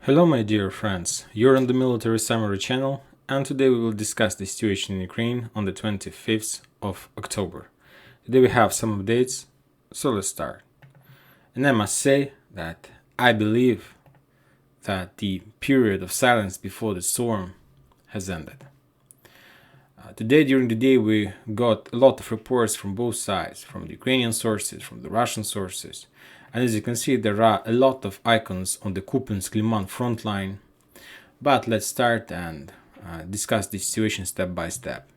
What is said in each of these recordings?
Hello my dear friends, you're on the Military Summary channel, and today we will discuss the situation in Ukraine on the 25th of October. Today we have some updates, so let's start. And I must say that I believe that the period of silence before the storm has ended. Today during the day we got a lot of reports from both sides, from the Ukrainian sources, from the Russian sources. And as you can see, there are a lot of icons on the Kupiansk Liman Frontline. But let's start and discuss the situation step by step.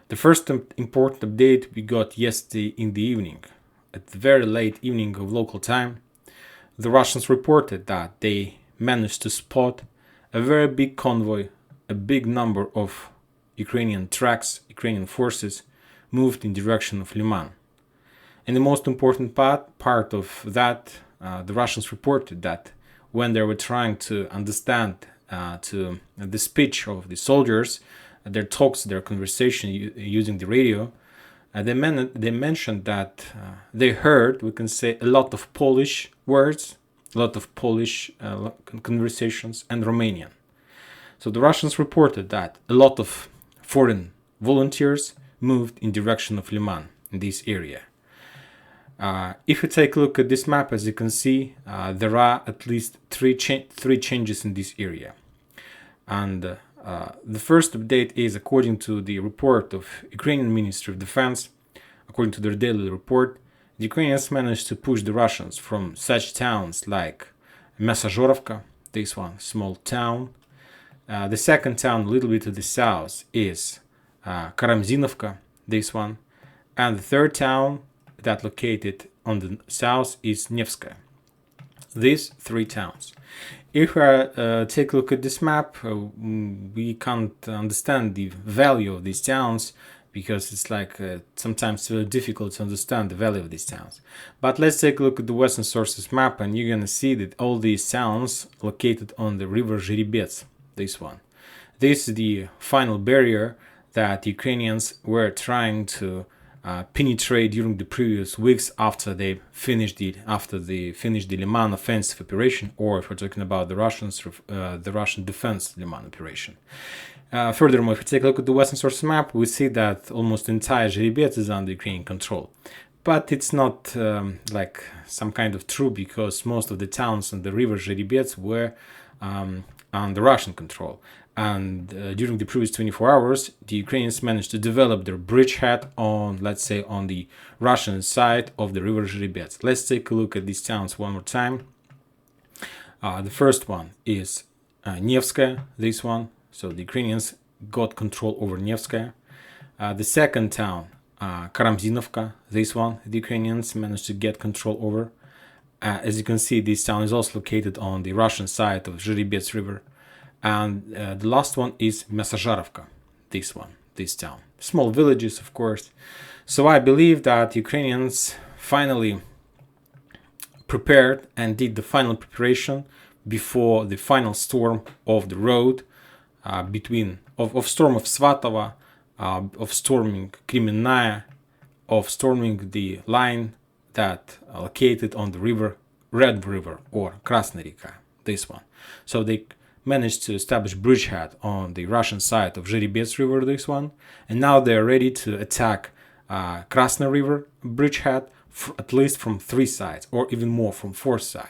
The first important update we got yesterday in the evening. At the very late evening of local time, the Russians reported that they managed to spot a very big convoy, a big number of Ukrainian tracks, Ukrainian forces moved in direction of Liman. And the most important part of that, the Russians reported that when they were trying to understand the speech of the soldiers, their talks, their conversation using the radio, they mentioned that they heard, we can say, a lot of Polish words, a lot of Polish conversations, and Romanian. So the Russians reported that a lot of foreign volunteers moved in direction of Liman in this area. If you take a look at this map, as you can see, there are at least three changes in this area. And the first update is according to the report of Ukrainian Ministry of Defense. According to their daily report, the Ukrainians managed to push the Russians from such towns like Mesazhorovka, this one, small town. The second town, a little bit to the south, is Karamzinovka, this one. And the third town that located on the south is Nevskaya. These three towns. If we take a look at this map, we can't understand the value of these towns because it's sometimes very difficult to understand the value of these towns. But let's take a look at the Western Sources map, and you're gonna see that all these towns located on the river Zheribets, this one. This is the final barrier that Ukrainians were trying to penetrate during the previous weeks after they finished the Liman offensive operation, or if we're talking about the Russian defense Liman operation. Furthermore, if we take a look at the Western Source map, we see that almost entire Zheribets is under Ukrainian control. But it's not like some kind of true, because most of the towns on the river Zheribets were under Russian control. And during the previous 24 hours, the Ukrainians managed to develop their bridgehead on, let's say, on the Russian side of the river Zheribets. Let's take a look at these towns one more time. The first one is Nevskaya, this one. So the Ukrainians got control over Nevskaya. The second town, Karamzinovka, this one, the Ukrainians managed to get control over. As you can see, this town is also located on the Russian side of Zheribets river. And the last one is Mesazhorovka, this town. Small villages, of course. So I believe that Ukrainians finally prepared and did the final preparation before the final storm of the road of storm of Svatova, of storming Kremenная, of storming the line that located on the river, Red River, or Krasная Reka, this one. So they managed to establish bridgehead on the Russian side of Zheribets river, this one, and now they're ready to attack Krasная River bridgehead at least from 3 sides, or even more, from 4 sides.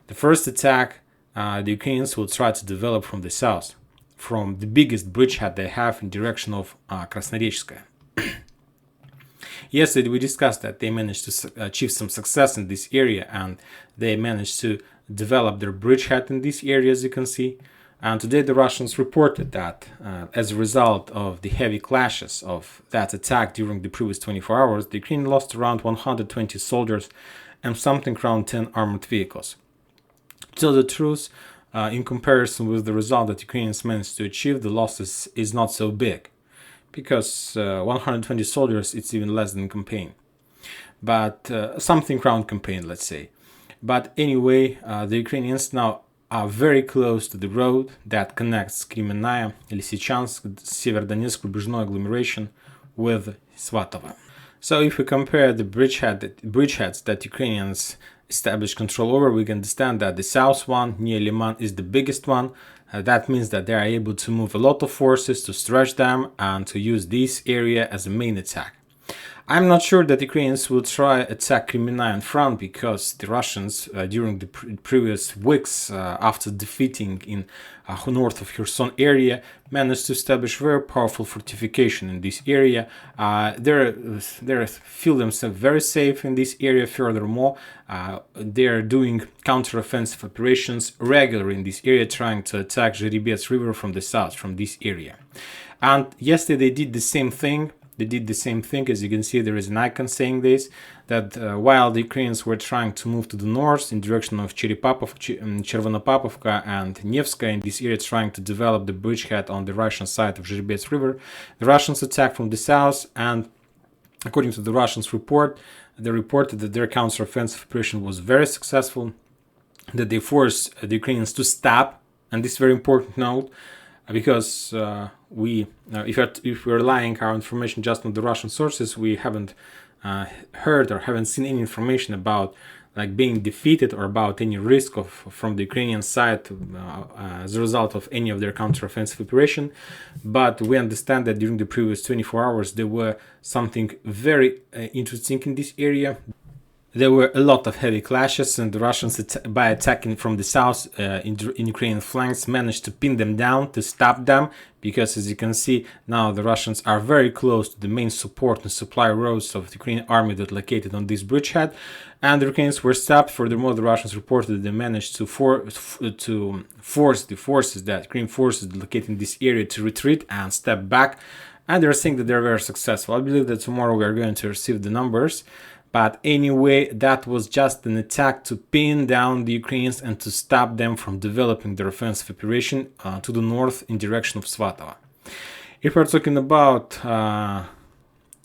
The first attack, the Ukrainians will try to develop from the south, from the biggest bridgehead they have in direction of Krasnoyarskaya. Yesterday we discussed that they managed to achieve some success in this area, and they managed to develop their bridgehead in this area, as you can see. And today the Russians reported that as a result of the heavy clashes of that attack during the previous 24 hours, the Ukraine lost around 120 soldiers and something around 10 armored vehicles. To tell the truth, in comparison with the result that Ukrainians managed to achieve, the losses is not so big, because 120 soldiers, it's even less than campaign. But something around campaign, let's say. But anyway, the Ukrainians now are very close to the road that connects Kremenная, Lysychansk, Severodonetsk Rubezhnoy agglomeration with Svatova. So if we compare the bridgeheads that Ukrainians establish control over. We can understand that the south one near Liman is the biggest one. That means that they are able to move a lot of forces to stretch them and to use this area as a main attack. I'm not sure that Ukrainians will try attack Crimean front, because the Russians during the previous weeks after defeating in north of Kherson area managed to establish very powerful fortification in this area. They feel themselves very safe in this area. Furthermore, they are doing counter-offensive operations regularly in this area, trying to attack Zherebets River from the south, from this area. And yesterday they did the same thing. As you can see, there is an icon saying this, that while the Ukrainians were trying to move to the north in direction of Chervonopapovka and Nevska, in this area trying to develop the bridgehead on the Russian side of Zherebets River, the Russians attacked from the south, and according to the Russians report, they reported that their counter-offensive operation was very successful, that they forced the Ukrainians to stop, and this is a very important note, because if we're relying our information just on the Russian sources, we haven't heard or haven't seen any information about like being defeated or about any risk from the Ukrainian side as a result of any of their counteroffensive operation. But we understand that during the previous 24 hours there were something very interesting in this area. There were a lot of heavy clashes, and the Russians, by attacking from the south in Ukrainian flanks, managed to pin them down, to stop them, because as you can see, now the Russians are very close to the main support and supply roads of the Ukrainian army that located on this bridgehead, and the Ukrainians were stopped. Furthermore, the Russians reported that they managed to force the forces, that Ukrainian forces located in this area, to retreat and step back, and they're saying that they're very successful. I believe that tomorrow we are going to receive the numbers. But anyway, that was just an attack to pin down the Ukrainians and to stop them from developing their offensive operation to the north in direction of Svatova. If we're talking about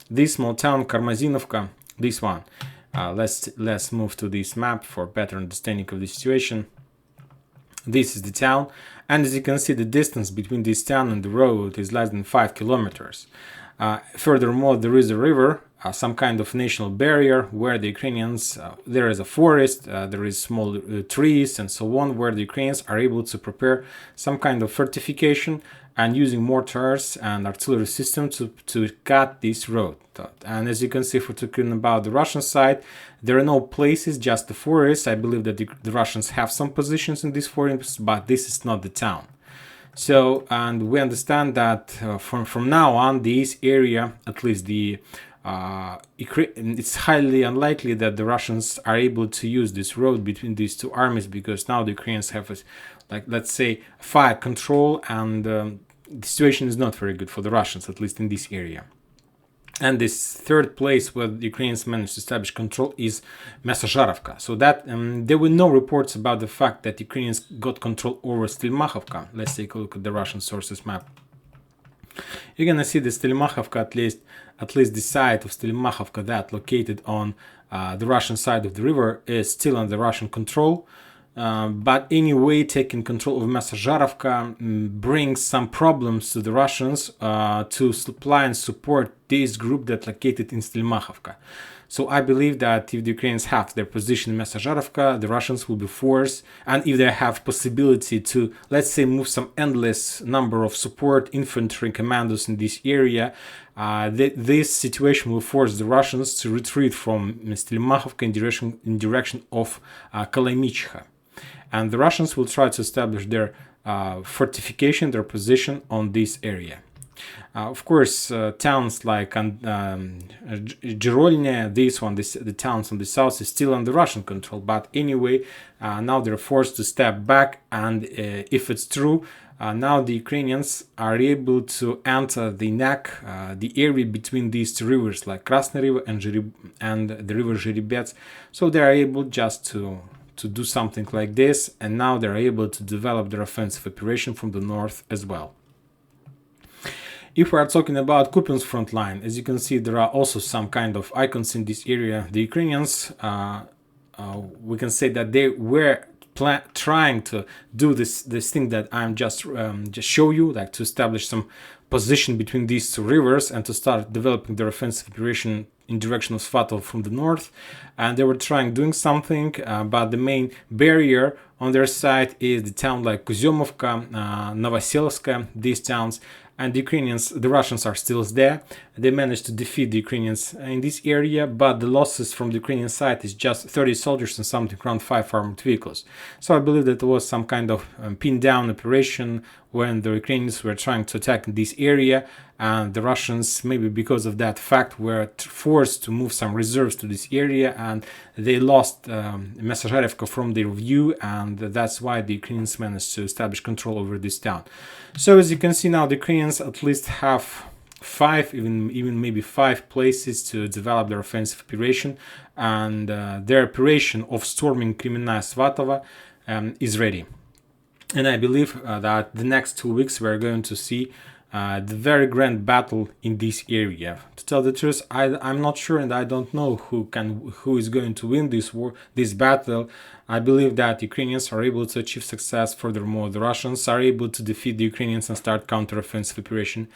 this small town, Karmazinovka, this one, let's move to this map for better understanding of the situation. This is the town, and as you can see, the distance between this town and the road is less than 5 kilometers. Furthermore, there is a river, some kind of national barrier where the Ukrainians, there is a forest, there is small trees and so on, where the Ukrainians are able to prepare some kind of fortification and using mortars and artillery systems to cut this road. And as you can see, if we're talking about the Russian side, there are no places, just the forest. I believe that the Russians have some positions in these forests, but this is not the town. So, and we understand that from now on, this area, at least it's highly unlikely that the Russians are able to use this road between these two armies, because now the Ukrainians have, let's say, fire control, and the situation is not very good for the Russians, at least in this area. And this third place where the Ukrainians managed to establish control is Mesozharovka. So that there were no reports about the fact that Ukrainians got control over Stelmakhovka. Let's take a look at the Russian sources map. You're gonna see the Stelmakhovka, at least the side of Stelmakhovka that located on the Russian side of the river is still under Russian control. But anyway, taking control of Mesozharovka brings some problems to the Russians to supply and support this group that located in Stelmakhovka. So I believe that if the Ukrainians have their position in Mesozharovka, the Russians will be forced, and if they have possibility to, let's say, move some endless number of support infantry commandos in this area, this situation will force the Russians to retreat from Stelmakhovka in direction of Kalamychka. And the Russians will try to establish their fortification, their position on this area. Of course, towns like Zhirolnya, the towns on the south is still under Russian control. But anyway, now they're forced to step back, and if it's true, now the Ukrainians are able to enter the neck, the area between these two rivers, like Krasny River and the river Zherebets. So they are able just to do something like this, and now they're able to develop their offensive operation from the north as well. If we are talking about Kupiansk front line, as you can see, there are also some kind of icons in this area. The Ukrainians, we can say that they were trying to do this thing that I'm just show you, like to establish some position between these two rivers and to start developing their offensive operation in direction of Svatov from the north, and they were trying doing something, but the main barrier on their side is the town like Kuzyumovka, Novoselska, these towns, and the Russians are still there. They managed to defeat the Ukrainians in this area, but the losses from the Ukrainian side is just 30 soldiers and something around 5 armored vehicles. So I believe that it was some kind of pin down operation when the Ukrainians were trying to attack this area, and the Russians, maybe because of that fact, were forced to move some reserves to this area, and they lost Mesazharevka from their view, and that's why the Ukrainians managed to establish control over this town. So as you can see now, the Ukrainians at least have 5, even maybe 5 places to develop their offensive operation, and their operation of storming Kremenная Svatova is ready. And I believe that the next 2 weeks we're going to see the very grand battle in this area. To tell the truth, I'm not sure, and I don't know who is going to win this battle. I believe that Ukrainians are able to achieve success. Furthermore, the Russians are able to defeat the Ukrainians and start counter-offensive operation.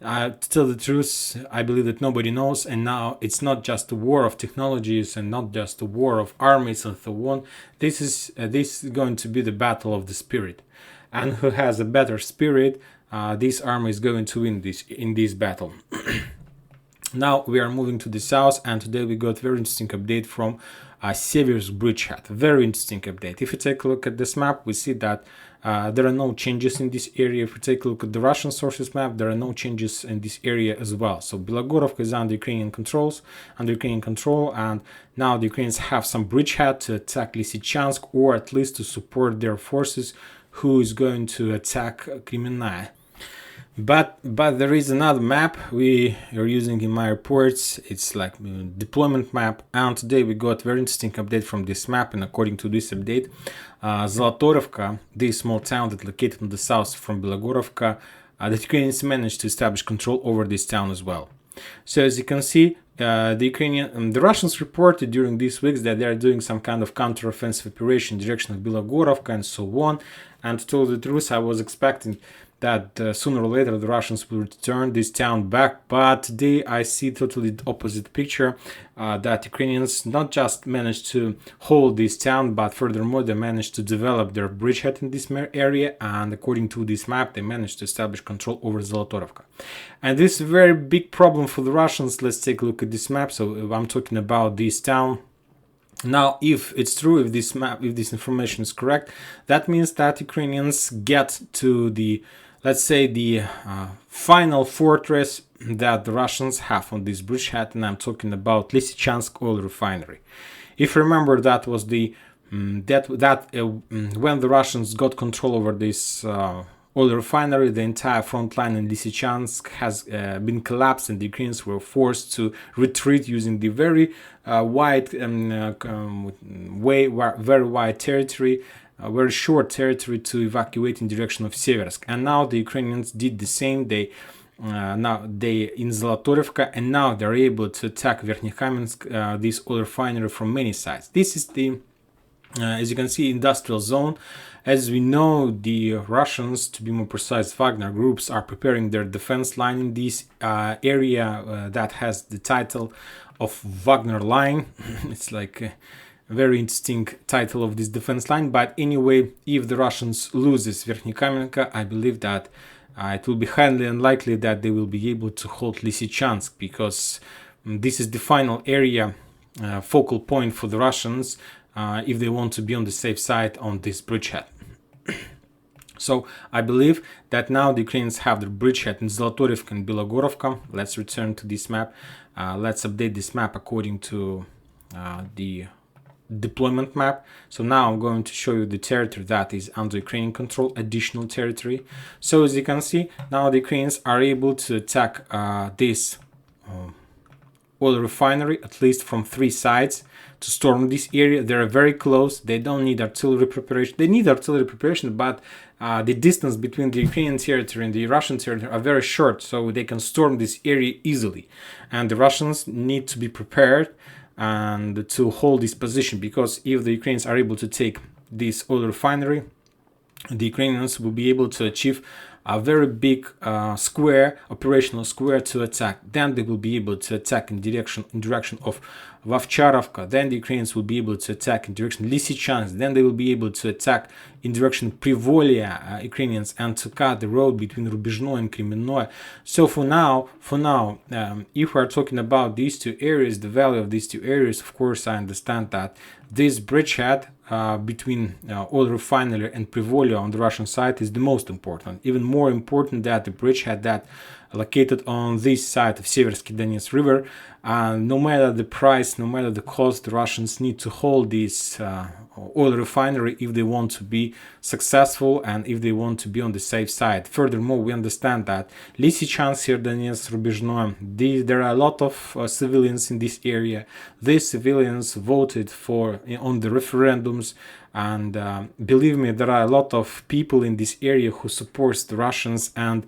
To tell the truth, I believe that nobody knows, and now it's not just a war of technologies and not just a war of armies and so on. This is going to be the battle of the spirit, and who has a better spirit, this army is going to win in this battle. Now we are moving to the south, and today we got very interesting update from Seversk bridgehead. Very interesting update. If you take a look at this map, we see that there are no changes in this area. If you take a look at the Russian sources map, there are no changes in this area as well. So Bilogorovka is under Ukrainian control, and now the Ukrainians have some bridgehead to attack Lysychansk, or at least to support their forces who is going to attack Kremenная. But there is another map we are using in my reports. It's like a deployment map, and today we got very interesting update from this map. And according to this update, Zolotorovka, this small town that located on the south from Bilogorovka, the Ukrainians managed to establish control over this town as well. So as you can see, the Russians reported during these weeks that they are doing some kind of counter-offensive operation in direction of Bilogorovka and so on. And to tell the truth, I was expecting that sooner or later the Russians will return this town back, but today I see totally the opposite picture, that Ukrainians not just managed to hold this town, but furthermore they managed to develop their bridgehead in this area, and according to this map they managed to establish control over Zolotorovka. And this is a very big problem for the Russians. Let's take a look at this map. So I'm talking about this town. Now, if it's true, if this information is correct, that means that Ukrainians get to the, let's say, the final fortress that the Russians have on this bridgehead, and I'm talking about Lysychansk oil refinery. If you remember, that was the when the Russians got control over this oil refinery, the entire front line in Lysychansk has been collapsed, and the Ukrainians were forced to retreat using the very very wide territory, very short territory, to evacuate in direction of Seversk. And now the Ukrainians did the same. They in Zolotorovka, and now they're able to attack Verkhnekamensk, this oil refinery, from many sides. This is the as you can see, industrial zone. As we know, the Russians, to be more precise, Wagner groups, are preparing their defense line in this area that has the title of Wagner Line. It's like a very interesting title of this defense line. But anyway, if the Russians loses Verkhnekamenka, I believe that it will be highly unlikely that they will be able to hold Lysychansk, because this is the final area, focal point for the Russians, if they want to be on the safe side on this bridgehead. So I believe that now the Ukrainians have their bridgehead in Zolotorovka and Bilogorovka. Let's return to this map. Let's update this map according to the deployment map. So now I'm going to show you the territory that is under Ukrainian control, additional territory. So as you can see, now the Ukrainians are able to attack this oil refinery, at least from 3 sides, to storm this area. They're very close. They don't need artillery preparation. They need artillery preparation, but the distance between the Ukrainian territory and the Russian territory are very short, so they can storm this area easily. And the Russians need to be prepared and to hold this position, because if the Ukrainians are able to take this oil refinery, the Ukrainians will be able to achieve a very big square, operational square to attack. Then they will be able to attack in direction of Vovcharovka. Then the Ukrainians will be able to attack in direction Lysychansk. Then they will be able to attack in direction Privolya, Ukrainians, and to cut the road between Rubizhnoye and Kremennoye. So for now, if we are talking about these two areas, the value of these two areas, of course, I understand that this bridgehead between oil refinery and Privolya on the Russian side is the most important. Even more important that the bridgehead that located on this side of Seversky Donetsk River. No matter the price, no matter the cost, the Russians need to hold this oil refinery if they want to be successful and if they want to be on the safe side. Furthermore, we understand that Lysychansk, Donetsk, Rubizhnoye, there are a lot of civilians in this area. These civilians voted on the referendums, and believe me, there are a lot of people in this area who supports the Russians, and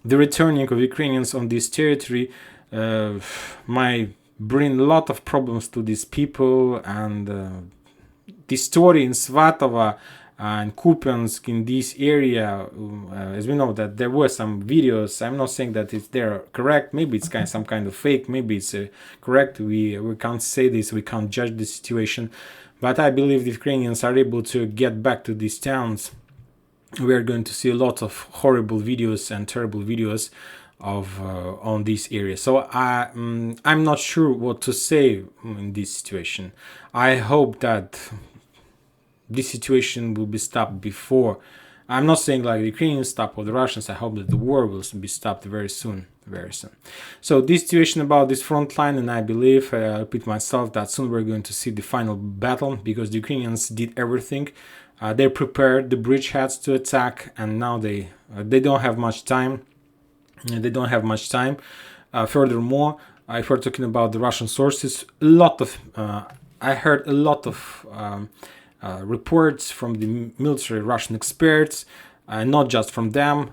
the returning of Ukrainians on this territory might bring a lot of problems to these people. And the story in Svatova and Kupiansk in this area, as we know that there were some videos. I'm not saying that they're correct. Maybe it's some kind of fake. Maybe it's correct. We can't say this. We can't judge the situation. But I believe the Ukrainians are able to get back to these towns. We are going to see a lot of horrible videos and terrible videos on this area. So I'm not sure what to say in this situation. I hope that this situation will be stopped before. I'm not saying like the Ukrainians stop or the Russians. I hope that the war will be stopped very soon. So this situation about this front line, and I believe, I repeat myself, that soon we're going to see the final battle, because the Ukrainians did everything. They prepared the bridgeheads to attack, and now they don't have much time. Furthermore, if we're talking about the Russian sources, I heard a lot of reports from the military Russian experts, not just from them.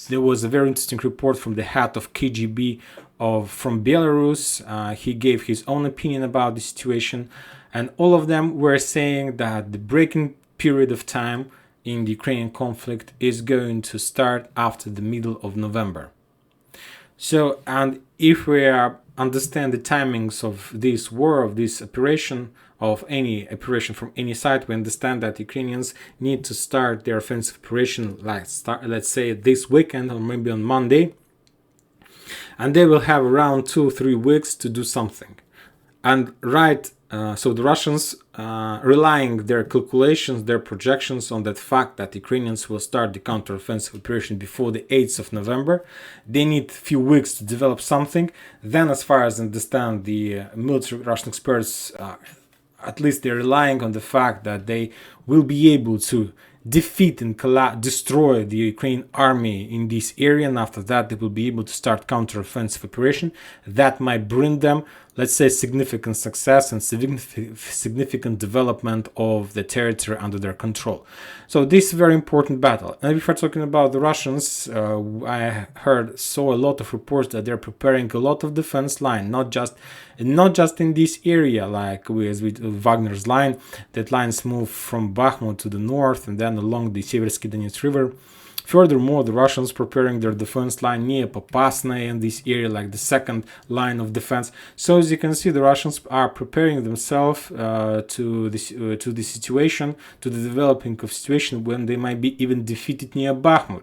There was a very interesting report from the head of KGB from Belarus. He gave his own opinion about the situation. And all of them were saying that the breaking period of time in the Ukrainian conflict is going to start after the middle of November. So, and if we understand the timings of this war, of this operation, of any operation from any side, we understand that Ukrainians need to start their offensive operation, let's say this weekend or maybe on Monday. And they will have around 2-3 weeks to do something. And so the Russians, relying their calculations, their projections on that fact that Ukrainians will start the counteroffensive operation before the 8th of November, they need a few weeks to develop something. Then, as far as I understand, the military Russian experts, at least they're relying on the fact that they will be able to defeat and destroy the Ukrainian army in this area, and after that they will be able to start counteroffensive operation that might bring them, let's say, significant success and significant development of the territory under their control. So this is a very important battle. And if we're talking about the Russians, I saw a lot of reports that they're preparing a lot of defense line, not just in this area, like with Wagner's line. That lines move from Bakhmut to the north and then along the Seversky Donetsk River. Furthermore, the Russians preparing their defense line near Popasnae in this area, like the second line of defense. So as you can see, the Russians are preparing themselves to the situation, to the developing of situation when they might be even defeated near Bakhmut.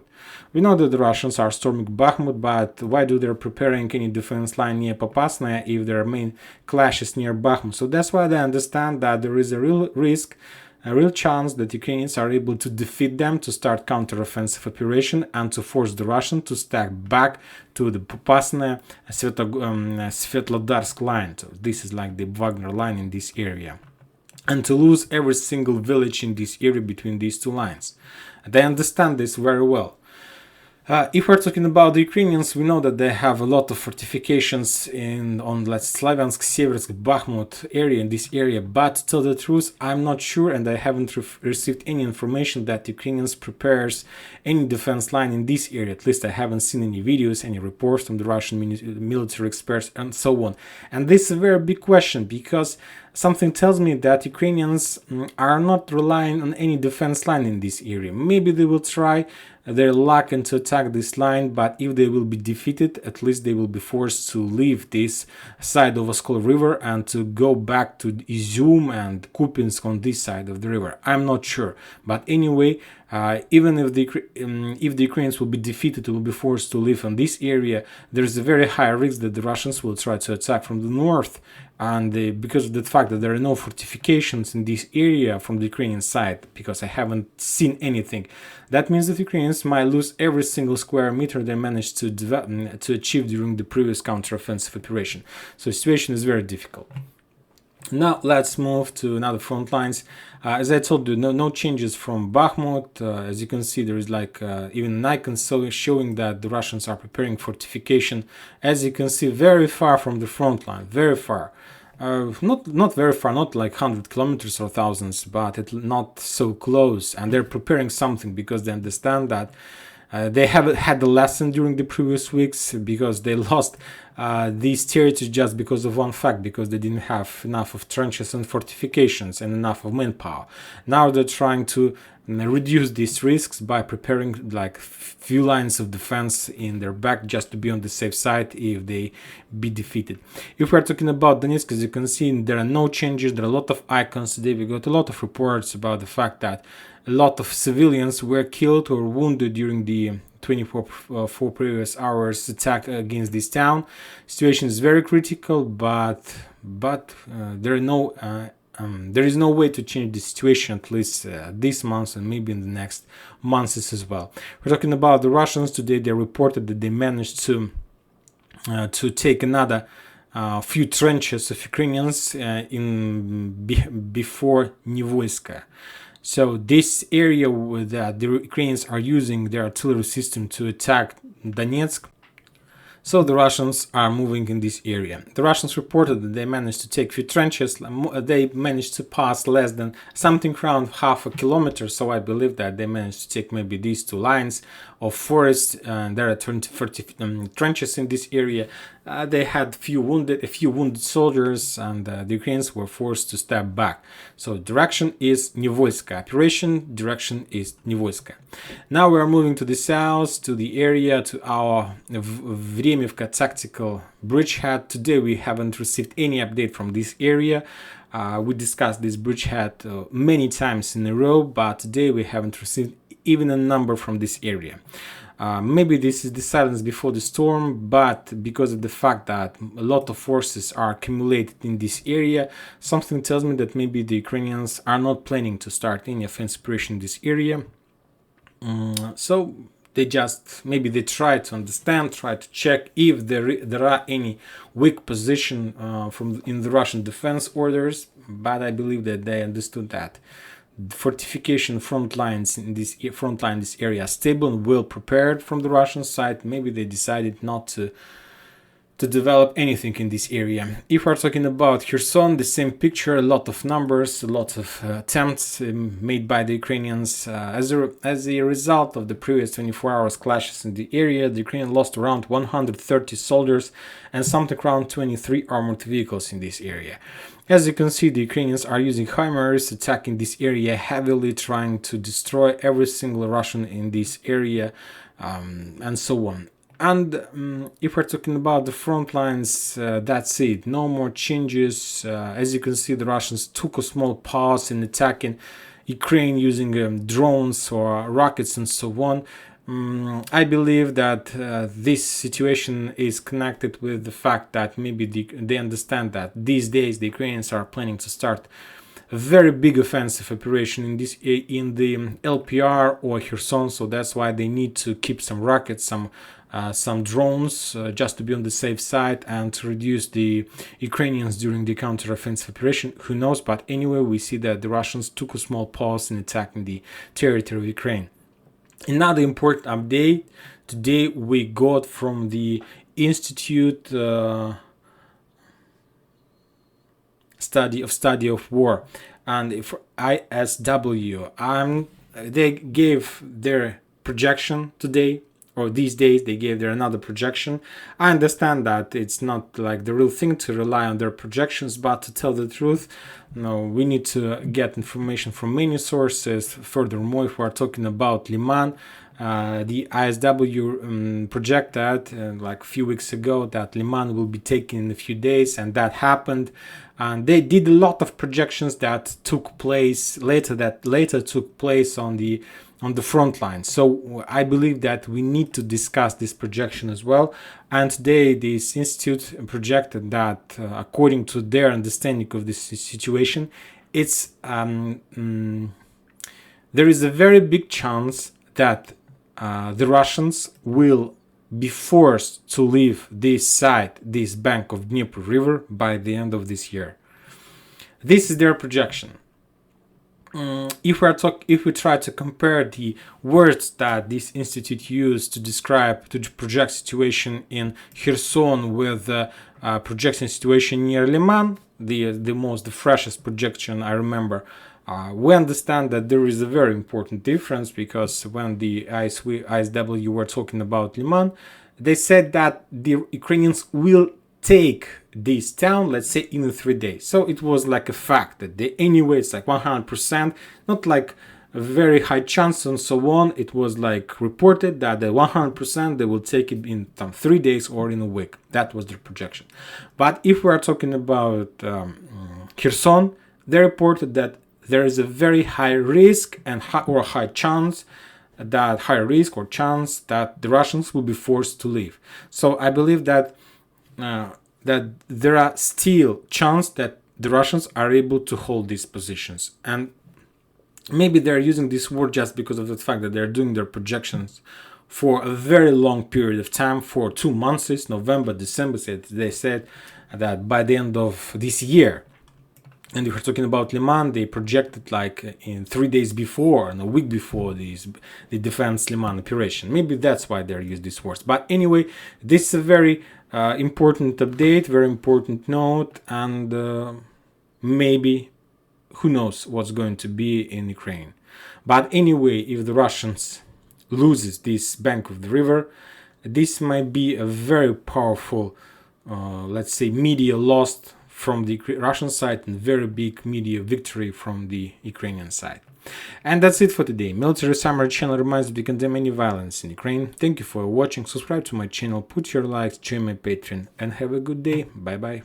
We know that the Russians are storming Bakhmut, but why do they preparing any defense line near Popasnae if their main clash is near Bakhmut? So that's why they understand that there is a real risk, a real chance that Ukrainians are able to defeat them, to start counteroffensive operation, and to force the Russians to stack back to the Popasnae Svetlodarsk line. So this is like the Wagner line in this area. And to lose every single village in this area between these two lines. They understand this very well. If we're talking about the Ukrainians, we know that they have a lot of fortifications on Slavyansk, Seversk, Bakhmut area, in this area, but to tell the truth, I'm not sure, and I haven't received any information that Ukrainians prepares any defense line in this area. At least I haven't seen any videos, any reports from the Russian military experts, and so on. And this is a very big question, because Something tells me that Ukrainians are not relying on any defense line in this area. Maybe they will try their luck and to attack this line, but if they will be defeated, at least they will be forced to leave this side of Oskol River and to go back to Izum and Kupiansk on this side of the river. I'm not sure, but anyway, even if the Ukrainians will be defeated, will be forced to live in this area, there is a very high risk that the Russians will try to attack from the north, and because of the fact that there are no fortifications in this area from the Ukrainian side, because I haven't seen anything, that means that Ukrainians might lose every single square meter they managed to achieve during the previous counteroffensive operation. So the situation is very difficult. Now let's move to another front lines. As I told you, no changes from Bakhmut. As you can see, there is even an icon showing that the Russians are preparing fortification. As you can see, very far from the front line, very far. Not very far, not like 100 kilometers or thousands, but not so close. And they're preparing something because they understand that they haven't had the lesson during the previous weeks, because they lost these territories just because of one fact, because they didn't have enough of trenches and fortifications and enough of manpower. Now they're trying to reduce these risks by preparing like few lines of defense in their back just to be on the safe side if they be defeated. If we're talking about Donetsk, as you can see, there are no changes. There are a lot of icons today. We got a lot of reports about the fact that a lot of civilians were killed or wounded during the 24 previous hours attack against this town. Situation is very critical, but there is no way to change the situation, at least this month and maybe in the next months as well. We're talking about the Russians today. They reported that they managed to take another few trenches of Ukrainians before Nivoyska. So this area that the Ukrainians are using their artillery system to attack Donetsk. So the Russians are moving in this area. The Russians reported that they managed to take few trenches. They managed to pass less than something around half a kilometer. So I believe that they managed to take maybe these two lines of forest. There are 30 trenches in this area. They had a few wounded soldiers, and the Ukrainians were forced to step back. So direction is Nivoyska. Operation direction is Nivoyska. Now we are moving to the south, to the area, to our Vremivka tactical bridgehead. Today we haven't received any update from this area. We discussed this bridgehead many times in a row, but today we haven't received even a number from this area. Maybe this is the silence before the storm, but because of the fact that a lot of forces are accumulated in this area, something tells me that maybe the Ukrainians are not planning to start any offensive operation in this area. So they maybe try to understand, try to check if there are any weak position in the Russian defense orders, but I believe that they understood that fortification front lines in this area are stable and well prepared from the Russian side. Maybe they decided not to develop anything in this area. If we're talking about Kherson, the same picture, a lot of numbers, a lot of attempts made by the Ukrainians. As a result of the previous 24 hours clashes in the area, the Ukrainians lost around 130 soldiers and something around 23 armored vehicles in this area. As you can see, the Ukrainians are using HIMARS, attacking this area heavily, trying to destroy every single Russian in this area, and so on. And if we're talking about the front lines, that's it. No more changes. As you can see, the Russians took a small pause in attacking Ukraine using drones or rockets and so on. I believe that this situation is connected with the fact that maybe they understand that these days the Ukrainians are planning to start a very big offensive operation in the LPR or Kherson, so that's why they need to keep some rockets, some drones, just to be on the safe side and to reduce the Ukrainians during the counter-offensive operation. Who knows? But anyway, we see that the Russians took a small pause in attacking the territory of Ukraine. Another important update today we got from the Institute Study of War and for ISW. They gave their projection today or these days they gave there another projection. I understand that it's not like the real thing to rely on their projections, but to tell the truth, we need to get information from many sources. Furthermore, if we are talking about Liman, the ISW projected like a few weeks ago that Liman will be taken in a few days, and that happened. And they did a lot of projections that took place later took place on the Frontline. So I believe that we need to discuss this projection as well. And today this institute projected that according to their understanding of this situation, it's there is a very big chance that the Russians will be forced to leave this side, this bank of Dnieper River, by the end of this year. This is their projection. If we try to compare the words that this institute used to project situation in Kherson with projecting situation near Liman, the freshest projection I remember, we understand that there is a very important difference, because when the ISW were talking about Liman, they said that the Ukrainians will take this town, let's say, in 3 days. So it was like a fact that it's like 100%, not like a very high chance and so on. It was like reported that the 100% they will take it in some 3 days or in a week. That was their projection. But if we are talking about Kherson, they reported that there is a very high risk or high chance that the Russians will be forced to leave. So I believe that there are still chance that the Russians are able to hold these positions. And maybe they're using this word just because of the fact that they're doing their projections for a very long period of time, for 2 months, November, December. They said that by the end of this year, and if we're talking about Liman, they projected like in 3 days before and a week before the defense Liman operation. Maybe that's why they use these words. But anyway, this is a very important update, very important note, and maybe who knows what's going to be in Ukraine. But anyway, if the Russians loses this bank of the river, this might be a very powerful, let's say, media loss from the Russian side and very big media victory from the Ukrainian side. And that's it for today. Military Summary channel reminds you to condemn any violence in Ukraine. Thank you for watching. Subscribe to my channel, put your likes, join my Patreon, and have a good day. Bye bye.